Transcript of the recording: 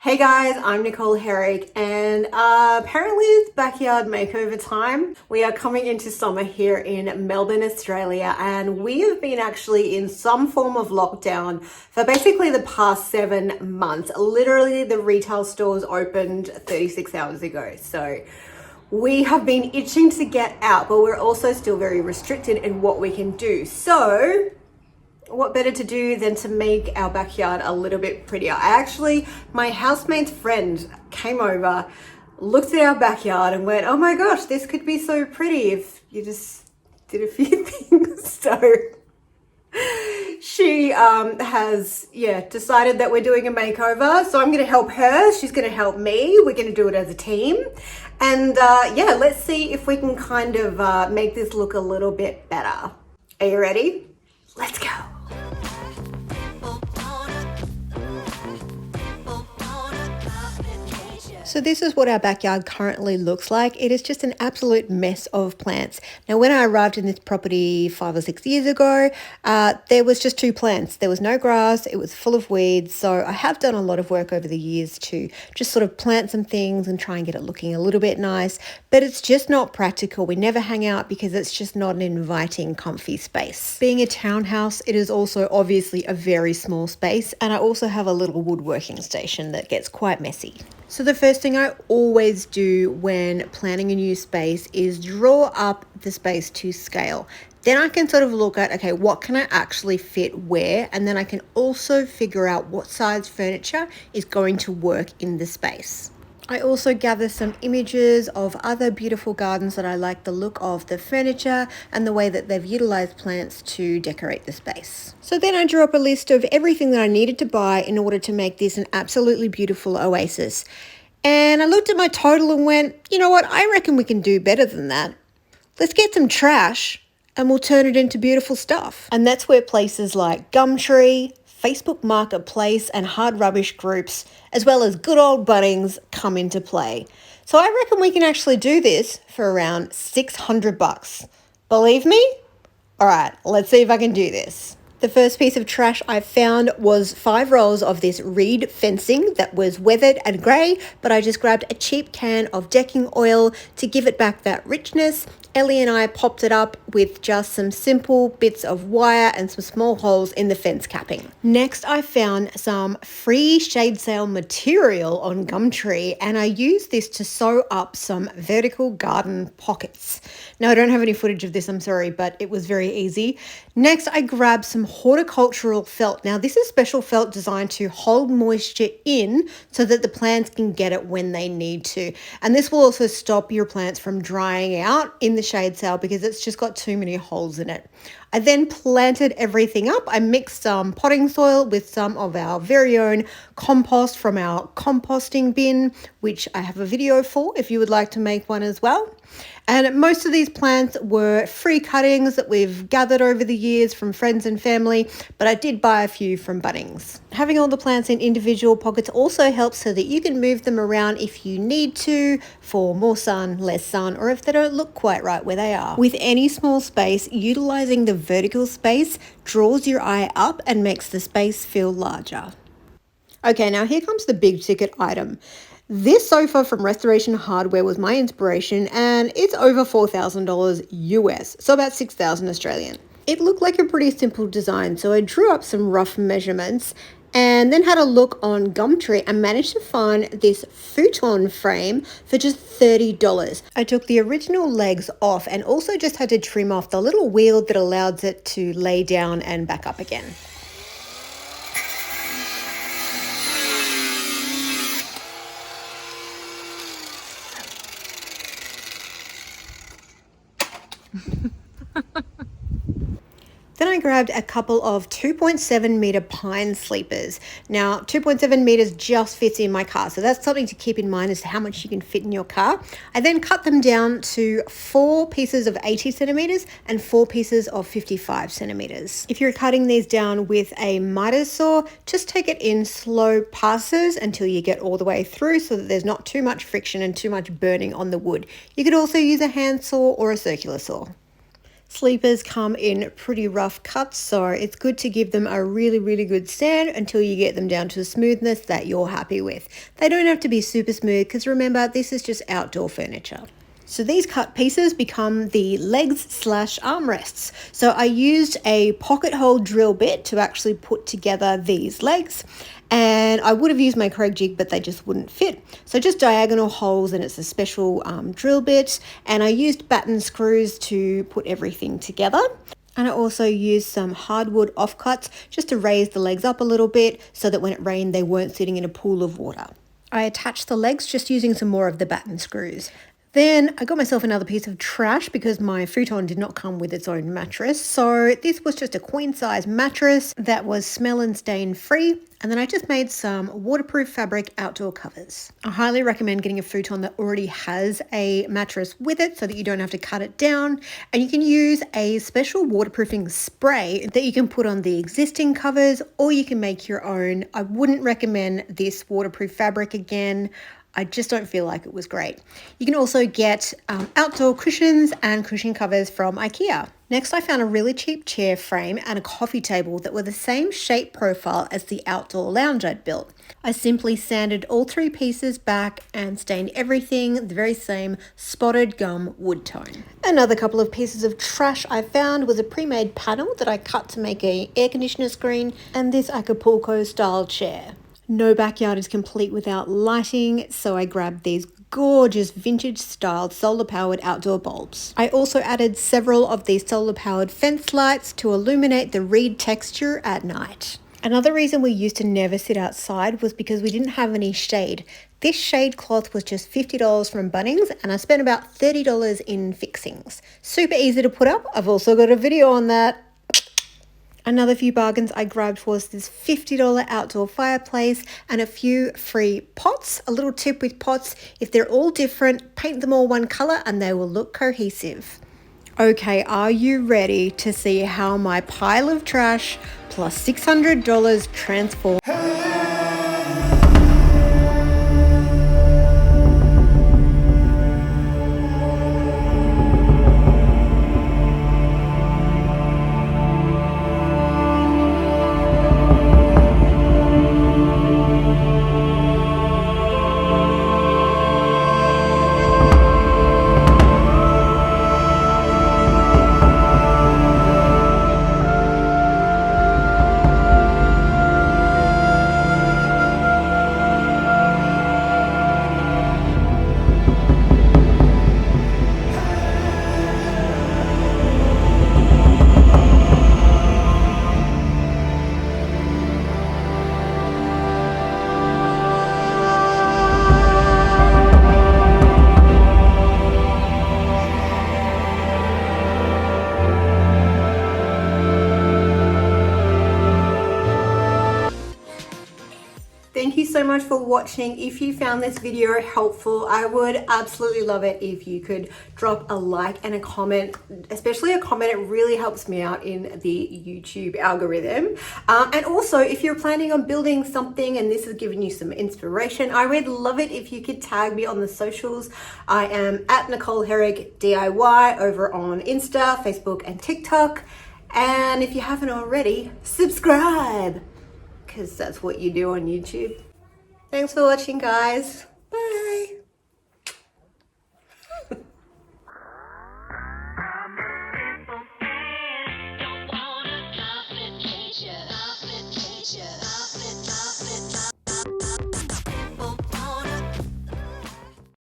Hey guys, I'm Nicole Herrick, and apparently it's backyard makeover time. We are coming into summer here in Melbourne, Australia, and we have been actually in some form of lockdown for basically the past 7 months. Literally, the retail stores opened 36 hours ago. So we have been itching to get out, but we're also still very restricted in what we can do. So what better to do than to make our backyard a little bit prettier? My housemate's friend came over, looked at our backyard and went, oh my gosh, this could be so pretty if you just did a few things. So she has decided that we're doing a makeover. So I'm going to help her. She's going to help me. We're going to do it as a team. And let's see if we can kind of make this look a little bit better. Are you ready? Let's go. So this is what our backyard currently looks like. It is just an absolute mess of plants. Now, when I arrived in this property 5 or 6 years ago, there was just 2 plants. There was no grass. It was full of weeds. So I have done a lot of work over the years to just sort of plant some things and try and get it looking a little bit nice. But it's just not practical. We never hang out because it's just not an inviting, comfy space. Being a townhouse, it is also obviously a very small space. And I also have a little woodworking station that gets quite messy. So the first thing I always do when planning a new space is draw up the space to scale. Then I can sort of look at, okay, what can I actually fit where? And then I can also figure out what size furniture is going to work in the space. I also gather some images of other beautiful gardens that I like the look of the furniture and the way that they've utilized plants to decorate the space. So then I drew up a list of everything that I needed to buy in order to make this an absolutely beautiful oasis. And I looked at my total and went, you know what, I reckon we can do better than that. Let's get some trash and we'll turn it into beautiful stuff. And that's where places like Gumtree, Facebook Marketplace and hard rubbish groups, as well as good old Bunnings, come into play. So I reckon we can actually do this for around $600. Believe me? All right, let's see if I can do this. The first piece of trash I found was 5 rolls of this reed fencing that was weathered and grey, but I just grabbed a cheap can of decking oil to give it back that richness. Ellie and I popped it up with just some simple bits of wire and some small holes in the fence capping. Next, I found some free shade sail material on Gumtree, and I used this to sew up some vertical garden pockets. Now, I don't have any footage of this, I'm sorry, but it was very easy. Next, I grabbed some horticultural felt. Now, this is special felt designed to hold moisture in so that the plants can get it when they need to. And this will also stop your plants from drying out in the shade sail because it's just got too many holes in it. I then planted everything up. I mixed some potting soil with some of our very own compost from our composting bin, which I have a video for if you would like to make one as well. And most of these plants were free cuttings that we've gathered over the years from friends and family, but I did buy a few from Bunnings. Having all the plants in individual pockets also helps so that you can move them around if you need to for more sun, less sun, or if they don't look quite right where they are. With any small space, utilizing the vertical space draws your eye up and makes the space feel larger. Okay, now here comes the big ticket item. This sofa from Restoration Hardware was my inspiration, and it's over $4,000 US, so about 6,000 Australian. It looked like a pretty simple design, so I drew up some rough measurements and then had a look on Gumtree and managed to find this futon frame for just $30. I took the original legs off and also just had to trim off the little wheel that allows it to lay down and back up again. Then I grabbed a couple of 2.7 meter pine sleepers. Now, 2.7 meters just fits in my car, so that's something to keep in mind as to how much you can fit in your car. I then cut them down to 4 pieces of 80 centimeters and 4 pieces of 55 centimeters. If you're cutting these down with a miter saw, just take it in slow passes until you get all the way through so that there's not too much friction and too much burning on the wood. You could also use a hand saw or a circular saw. Sleepers come in pretty rough cuts, so it's good to give them a really good sand until you get them down to a smoothness that you're happy with. They don't have to be super smooth because remember, this is just outdoor furniture. So these cut pieces become the legs slash armrests. So I used a pocket hole drill bit to actually put together these legs. And I would have used my Kreg jig, but they just wouldn't fit. So just diagonal holes, and it's a special drill bit. And I used batten screws to put everything together. And I also used some hardwood offcuts just to raise the legs up a little bit so that when it rained, they weren't sitting in a pool of water. I attached the legs just using some more of the batten screws. Then I got myself another piece of trash because my futon did not come with its own mattress. So this was just a queen size mattress that was smell and stain free. And then I just made some waterproof fabric outdoor covers. I highly recommend getting a futon that already has a mattress with it so that you don't have to cut it down. And you can use a special waterproofing spray that you can put on the existing covers, or you can make your own. I wouldn't recommend this waterproof fabric again. I just don't feel like it was great. You can also get outdoor cushions and cushion covers from IKEA. Next, I found a really cheap chair frame and a coffee table that were the same shape profile as the outdoor lounge I'd built. I simply sanded all three pieces back and stained everything the very same spotted gum wood tone. Another couple of pieces of trash I found was a pre-made panel that I cut to make an air conditioner screen and this Acapulco style chair. No backyard is complete without lighting, so I grabbed these gorgeous vintage styled solar powered outdoor bulbs. I also added several of these solar powered fence lights to illuminate the reed texture at night. Another reason we used to never sit outside was because we didn't have any shade. This shade cloth was just $50 from Bunnings and I spent about $30 in fixings. Super easy to put up. I've also got a video on that. Another few bargains I grabbed was this $50 outdoor fireplace and a few free pots. A little tip with pots, if they're all different, paint them all one color and they will look cohesive. Okay, are you ready to see how my pile of trash plus $600 transformed? Thank you so much for watching. If you found this video helpful, I would absolutely love it if you could drop a like and a comment, especially a comment. It really helps me out in the YouTube algorithm. And also, if you're planning on building something and this has given you some inspiration, I would love it if you could tag me on the socials. I am at Nicole Herrick DIY over on Insta, Facebook, and TikTok. And if you haven't already, subscribe, because that's what you do on YouTube. Thanks for watching, guys.